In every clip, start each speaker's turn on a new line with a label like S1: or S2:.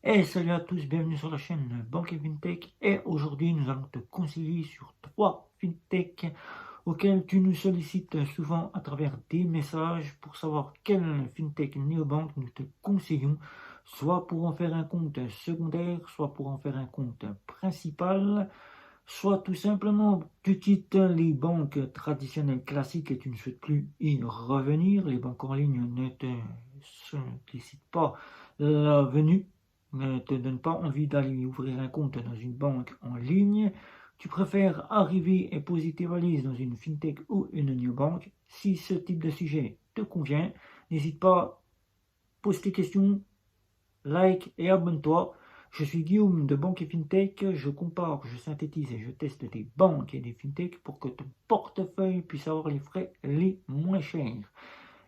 S1: Et salut à tous, bienvenue sur la chaîne Banque et FinTech. Et aujourd'hui, nous allons te conseiller sur 3 FinTech auxquels tu nous sollicites souvent à travers des messages pour savoir quelle FinTech néobanque nous te conseillons, soit pour en faire un compte secondaire, soit pour en faire un compte principal, soit tout simplement tu quittes les banques traditionnelles classiques et tu ne souhaites plus y revenir. Les banques en ligne ne te sollicitent pas la venue, ne te donnent pas envie d'aller ouvrir un compte dans une banque en ligne. Tu préfères arriver et poser tes valises dans une fintech ou une neobank. Si ce type de sujet te convient, n'hésite pas, pose tes questions, like et abonne-toi. Je suis Guillaume de Banque et FinTech. Je compare, je synthétise et je teste des banques et des FinTech pour que ton portefeuille puisse avoir les frais les moins chers.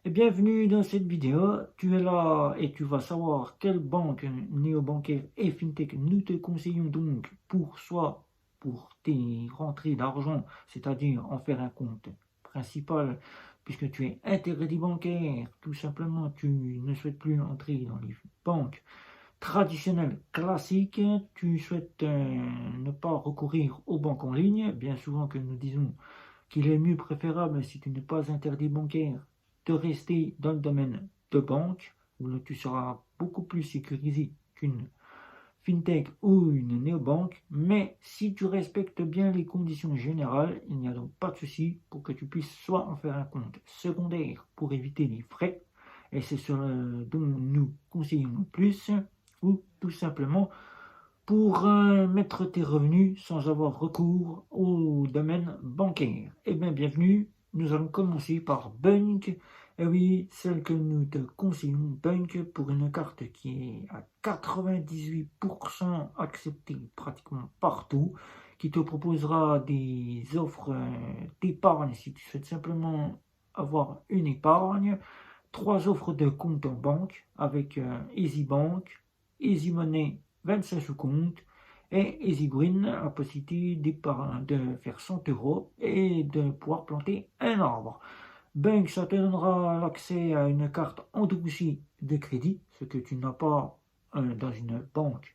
S1: Et bienvenue dans cette vidéo. Tu es là et tu vas savoir quelle banque néobancaire et FinTech nous te conseillons donc pour soit pour tes rentrées d'argent, c'est-à-dire en faire un compte principal, puisque tu es interdit bancaire, tout simplement tu ne souhaites plus entrer dans les banques traditionnelles classiques, tu souhaites ne pas recourir aux banques en ligne, bien souvent que nous disons qu'il est mieux préférable, si tu n'es pas interdit bancaire, de rester dans le domaine de banque, où là, tu seras beaucoup plus sécurisé qu'une fintech ou une néobanque, mais si tu respectes bien les conditions générales, il n'y a donc pas de souci pour que tu puisses soit en faire un compte secondaire pour éviter les frais, et c'est ce dont nous conseillons le plus, ou tout simplement pour mettre tes revenus sans avoir recours au domaine bancaire. Eh bien, bienvenue. Nous allons commencer par Bunk. Et oui, celle que nous te conseillons, Bunk, pour une carte qui est à 98% acceptée pratiquement partout, qui te proposera des offres d'épargne si tu souhaites simplement avoir une épargne, 3 offres de compte en banque avec EasyBank, Easy Money 25 sous compte et EasyGreen, la possibilité de faire 100 euros et de pouvoir planter un arbre. Bank, ça te donnera l'accès à une carte endoucie de crédit, ce que tu n'as pas dans une banque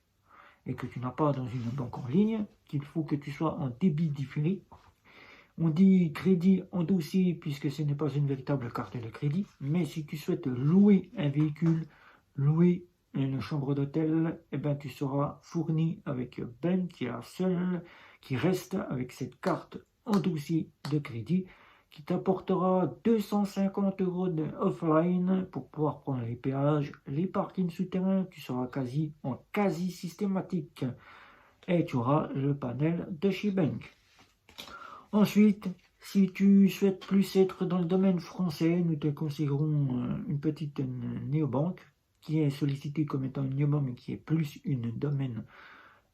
S1: et que tu n'as pas dans une banque en ligne, qu'il faut que tu sois en débit différé. On dit crédit endossé puisque ce n'est pas une véritable carte de crédit, mais si tu souhaites louer un véhicule, louer une chambre d'hôtel, eh ben, tu seras fourni avec Ben, qui est la seule qui reste avec cette carte endossée de crédit, qui t'apportera 250 euros de offline pour pouvoir prendre les péages, les parkings souterrains, tu seras quasi systématique et tu auras le panel de chez Bank. Ensuite, si tu souhaites plus être dans le domaine français, nous te conseillerons une petite néobanque qui est sollicitée comme étant une néobanque mais qui est plus une domaine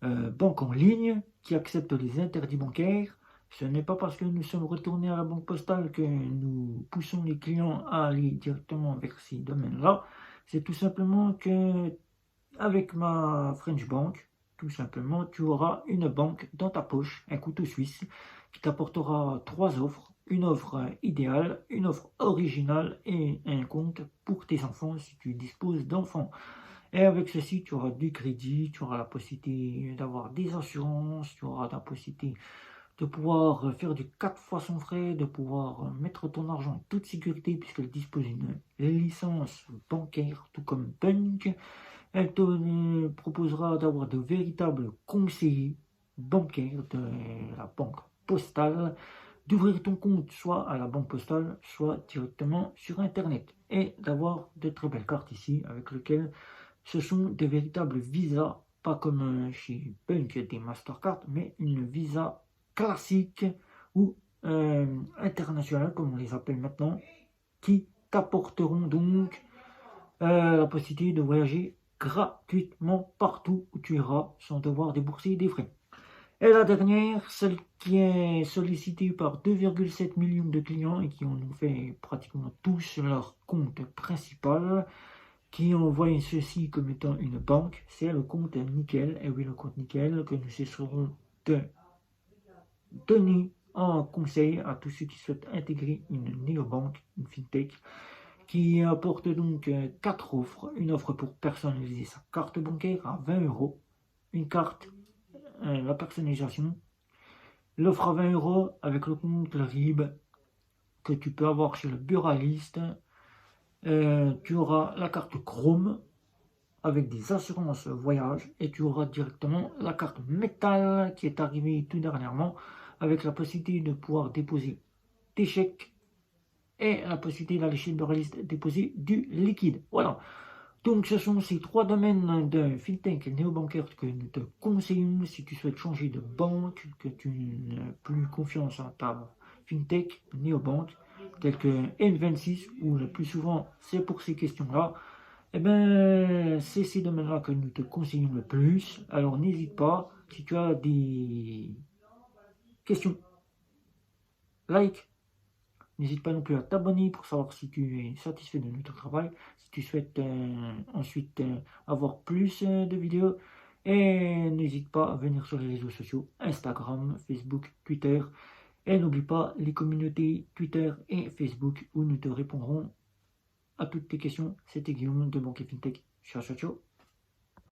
S1: banque en ligne qui accepte les interdits bancaires. Ce n'est pas parce que nous sommes retournés à la banque postale que nous poussons les clients à aller directement vers ces domaines-là. C'est tout simplement que avec ma French Bank, tout simplement, tu auras une banque dans ta poche, un couteau suisse, qui t'apportera 3 offres. Une offre idéale, une offre originale et un compte pour tes enfants si tu disposes d'enfants. Et avec ceci, tu auras du crédit, tu auras la possibilité d'avoir des assurances, tu auras la possibilité de pouvoir faire du 4 fois son frais, de pouvoir mettre ton argent en toute sécurité puisqu'elle dispose d'une licence bancaire, tout comme Bank. Elle te proposera d'avoir de véritables conseillers bancaires de la banque postale, d'ouvrir ton compte soit à la banque postale, soit directement sur Internet, et d'avoir de très belles cartes ici avec lesquelles ce sont des véritables visas, pas comme chez Punk des Mastercard, mais une visa classique ou internationale, comme on les appelle maintenant, qui t'apporteront donc la possibilité de voyager gratuitement partout où tu iras sans devoir débourser des frais. Et la dernière, celle qui est sollicitée par 2,7 millions de clients et qui en ont fait pratiquement tous leur compte principal, qui envoie ceci comme étant une banque, c'est le compte Nickel. Et oui, le compte Nickel que nous cesserons de donner en conseil à tous ceux qui souhaitent intégrer une néobanque, une fintech, qui apporte donc 4 offres. Une offre pour personnaliser sa carte bancaire à 20 €, une carte, la personnalisation, l'offre à 20 € avec le compte RIB que tu peux avoir chez le buraliste. Tu auras la carte Chrome avec des assurances voyage et tu auras directement la carte métal qui est arrivée tout dernièrement avec la possibilité de pouvoir déposer tes chèques et la possibilité d'aller chez le buraliste déposer du liquide. Voilà. Donc ce sont ces 3 domaines de fintech et néobancaire que nous te conseillons si tu souhaites changer de banque, que tu n'as plus confiance en ta fintech, néobanque, telle que N26, ou le plus souvent c'est pour ces questions-là. Eh bien, c'est ces domaines-là que nous te conseillons le plus. Alors n'hésite pas, si tu as des questions, like. N'hésite pas non plus à t'abonner pour savoir si tu es satisfait de notre travail, si tu souhaites ensuite avoir plus de vidéos. Et n'hésite pas à venir sur les réseaux sociaux, Instagram, Facebook, Twitter. Et n'oublie pas les communautés Twitter et Facebook où nous te répondrons à toutes tes questions. C'était Guillaume de Banque et Fintech. Ciao, ciao, ciao.